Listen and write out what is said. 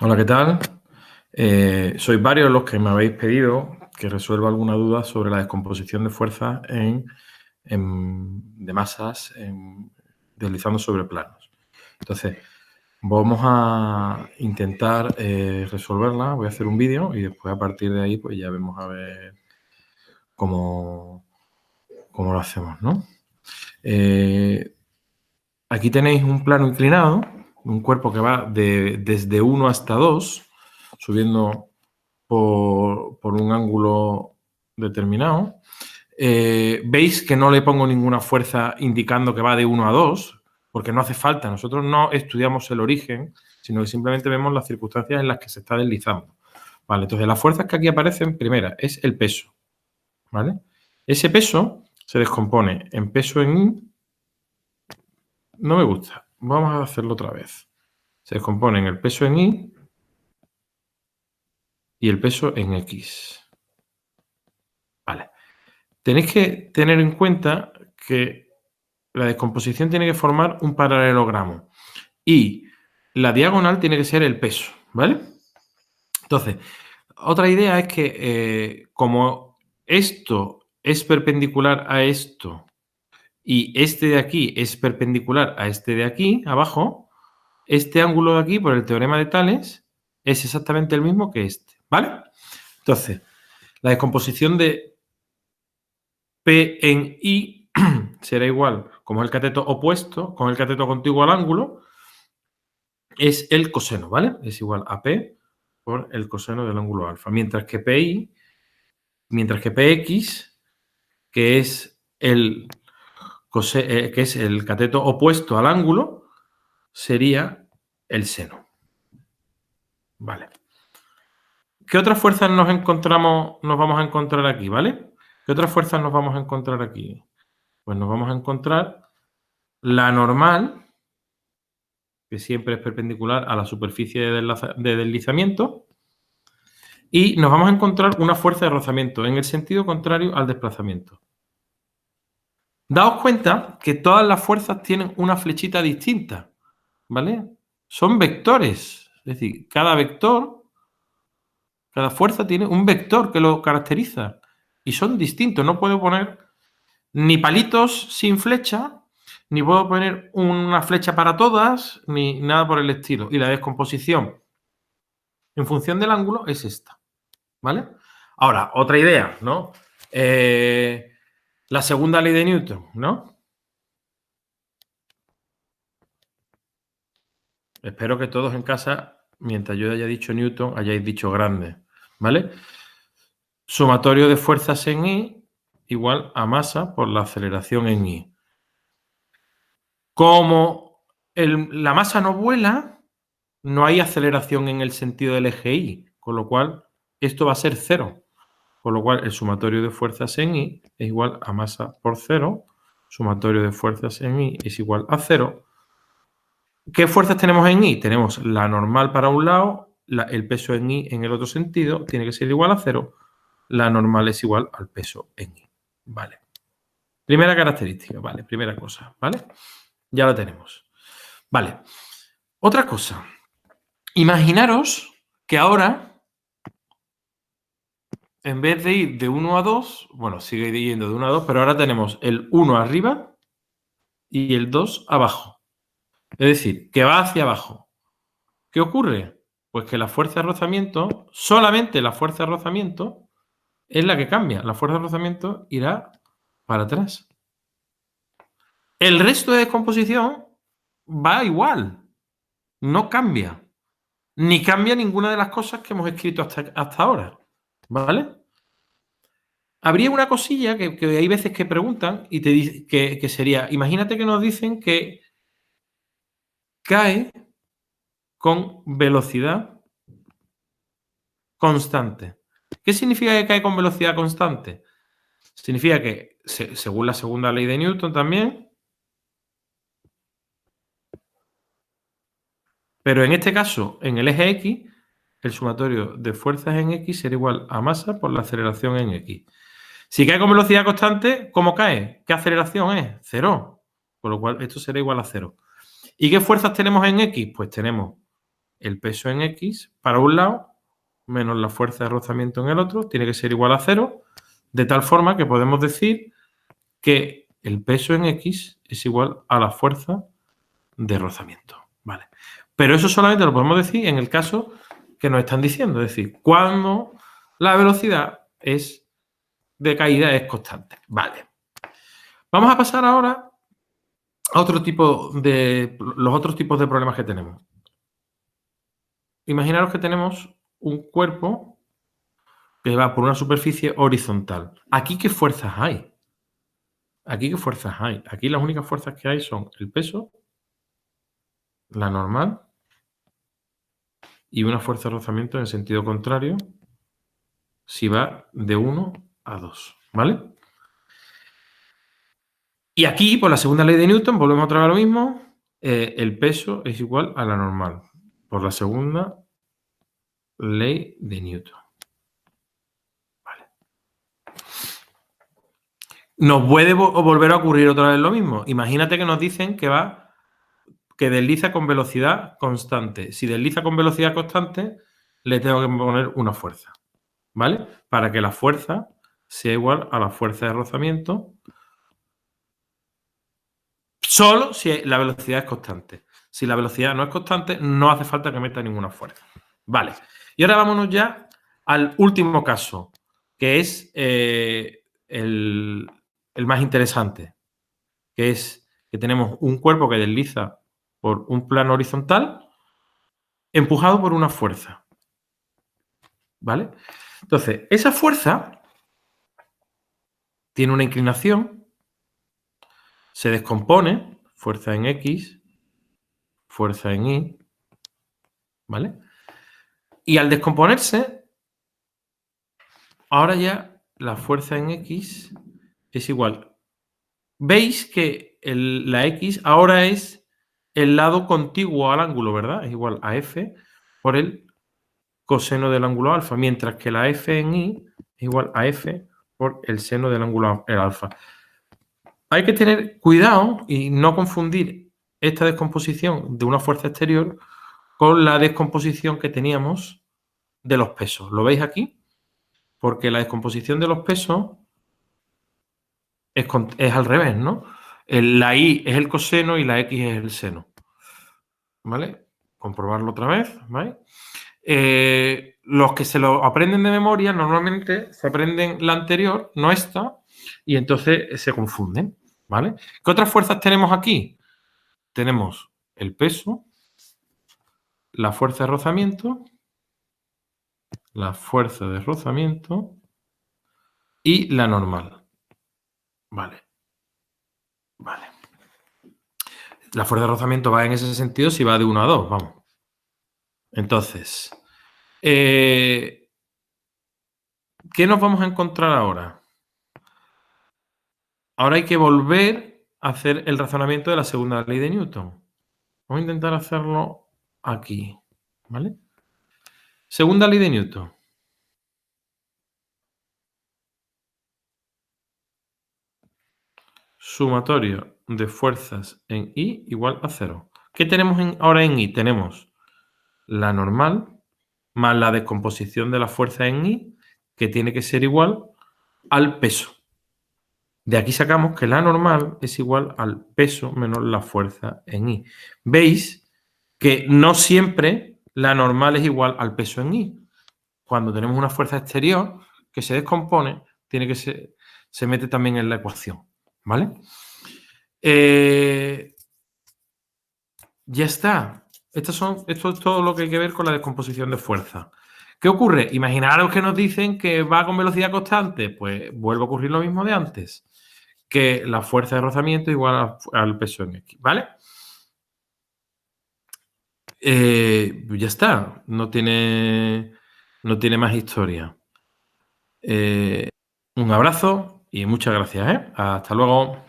Hola, ¿qué tal? Sois varios los que me habéis pedido que resuelva alguna duda sobre la descomposición de fuerzas de masas deslizando sobre planos. Entonces, vamos a intentar resolverla. Voy a hacer un vídeo y después a partir de ahí pues ya vemos a ver cómo lo hacemos, ¿no? Aquí tenéis un plano inclinado, un cuerpo que va desde 1 hasta 2, subiendo por un ángulo determinado. Veis que no le pongo ninguna fuerza indicando que va de 1 a 2, porque no hace falta. Nosotros no estudiamos el origen, sino que simplemente vemos las circunstancias en las que se está deslizando. Vale, entonces las fuerzas que aquí aparecen, primera, es el peso. ¿Vale? Ese peso se descompone en peso en I. No me gusta. Vamos a hacerlo otra vez. Se descompone en el peso en Y y el peso en X. Vale. Tenéis que tener en cuenta que la descomposición tiene que formar un paralelogramo y la diagonal tiene que ser el peso, ¿vale? Entonces, otra idea es que como esto es perpendicular a esto y este de aquí es perpendicular a este de aquí, abajo, este ángulo de aquí, por el teorema de Tales, es exactamente el mismo que este, ¿vale? Entonces, la descomposición de P en I será igual, como es el cateto opuesto, con el cateto contiguo al ángulo, es el coseno, ¿vale? Es igual a P por el coseno del ángulo alfa. Mientras que PX, que es el cateto opuesto al ángulo, sería el seno. Vale. ¿Qué otras fuerzas nos vamos a encontrar aquí, ¿vale? ¿Qué otras fuerzas nos vamos a encontrar aquí? Pues nos vamos a encontrar la normal, que siempre es perpendicular a la superficie de deslizamiento, y nos vamos a encontrar una fuerza de rozamiento en el sentido contrario al desplazamiento. Daos cuenta que todas las fuerzas tienen una flechita distinta, ¿vale? Son vectores, es decir, cada fuerza tiene un vector que lo caracteriza y son distintos. No puedo poner ni palitos sin flecha, ni puedo poner una flecha para todas, ni nada por el estilo. Y la descomposición en función del ángulo es esta, ¿vale? Ahora, otra idea, ¿no? La segunda ley de Newton, ¿no? Espero que todos en casa, mientras yo haya dicho Newton, hayáis dicho grande, ¿vale? Sumatorio de fuerzas en I igual a masa por la aceleración en I. Como la masa no vuela, no hay aceleración en el sentido del eje Y, con lo cual esto va a ser cero. Con lo cual el sumatorio de fuerzas en I es igual a masa por cero. Sumatorio de fuerzas en I es igual a cero. ¿Qué fuerzas tenemos en I? Tenemos la normal para un lado, el peso en I en el otro sentido tiene que ser igual a cero. La normal es igual al peso en I. Vale. Primera característica, vale, primera cosa, ¿vale? Ya lo tenemos. Vale. Otra cosa. Imaginaros que ahora, en vez de ir de 1 a 2, bueno, sigue yendo de 1 a 2, pero ahora tenemos el 1 arriba y el 2 abajo. Es decir, que va hacia abajo. ¿Qué ocurre? Pues que la fuerza de rozamiento, solamente la fuerza de rozamiento, es la que cambia. La fuerza de rozamiento irá para atrás. El resto de descomposición va igual. No cambia. Ni cambia ninguna de las cosas que hemos escrito hasta ahora. ¿Vale? Habría una cosilla que hay veces que preguntan y te dice que sería, imagínate que nos dicen que cae con velocidad constante. ¿Qué significa que cae con velocidad constante? Significa que, según la segunda ley de Newton también, pero en este caso, en el eje X, el sumatorio de fuerzas en X será igual a masa por la aceleración en X. Si cae con velocidad constante, ¿cómo cae? ¿Qué aceleración es? Cero. Con lo cual, esto será igual a cero. ¿Y qué fuerzas tenemos en X? Pues tenemos el peso en X para un lado menos la fuerza de rozamiento en el otro tiene que ser igual a 0, de tal forma que podemos decir que el peso en X es igual a la fuerza de rozamiento. Vale. Pero eso solamente lo podemos decir en el caso que nos están diciendo, es decir, cuando la velocidad de caída es constante. Vale. Vamos a pasar ahora a los otros tipos de problemas que tenemos. Imaginaros que tenemos un cuerpo que va por una superficie horizontal. ¿Aquí qué fuerzas hay? Aquí las únicas fuerzas que hay son el peso, la normal y una fuerza de rozamiento en el sentido contrario si va de 1 a 2, ¿vale? Y aquí, por la segunda ley de Newton, volvemos otra vez a lo mismo, el peso es igual a la normal, por la segunda ley de Newton. Vale. Nos puede volver a ocurrir otra vez lo mismo. Imagínate que nos dicen que desliza con velocidad constante. Si desliza con velocidad constante, le tengo que poner una fuerza, ¿vale? Para que la fuerza sea igual a la fuerza de rozamiento, solo si la velocidad es constante. Si la velocidad no es constante, no hace falta que meta ninguna fuerza. Vale. Y ahora vámonos ya al último caso, que es el más interesante, que es que tenemos un cuerpo que desliza por un plano horizontal empujado por una fuerza. ¿Vale? Entonces, esa fuerza tiene una inclinación, se descompone, fuerza en X, fuerza en Y, ¿vale? Y al descomponerse, ahora ya la fuerza en X es igual. Veis que la X ahora es el lado contiguo al ángulo, ¿verdad? Es igual a F por el coseno del ángulo alfa, mientras que la F en Y es igual a F por el seno del ángulo alfa. Hay que tener cuidado y no confundir esta descomposición de una fuerza exterior con la descomposición que teníamos de los pesos. ¿Lo veis aquí? Porque la descomposición de los pesos es al revés, ¿no? La Y es el coseno y la X es el seno. ¿Vale? Comprobarlo otra vez, ¿vale? Los que se lo aprenden de memoria normalmente se aprenden la anterior, no esta, y entonces se confunden, ¿vale? ¿Qué otras fuerzas tenemos aquí? Tenemos el peso, la fuerza de rozamiento, y la normal. Vale. Vale. La fuerza de rozamiento va en ese sentido si va de 1 a 2, vamos. Entonces, ¿qué nos vamos a encontrar ahora? Ahora hay que volver a hacer el razonamiento de la segunda ley de Newton. Vamos a intentar hacerlo aquí, ¿vale? Segunda ley de Newton. Sumatorio de fuerzas en Y igual a 0. ¿Qué tenemos ahora en Y? Tenemos la normal más la descomposición de la fuerza en Y, que tiene que ser igual al peso. De aquí sacamos que la normal es igual al peso menos la fuerza en Y. ¿Veis que no siempre la normal es igual al peso en Y? Cuando tenemos una fuerza exterior que se descompone, se mete también en la ecuación, ¿vale? Ya está. Esto es todo lo que hay que ver con la descomposición de fuerza. ¿Qué ocurre? Imaginaros que nos dicen que va con velocidad constante. Pues vuelve a ocurrir lo mismo de antes. Que la fuerza de rozamiento es igual al peso en X, ¿vale? Ya está. No tiene más historia. Un abrazo y muchas gracias, ¿eh? Hasta luego.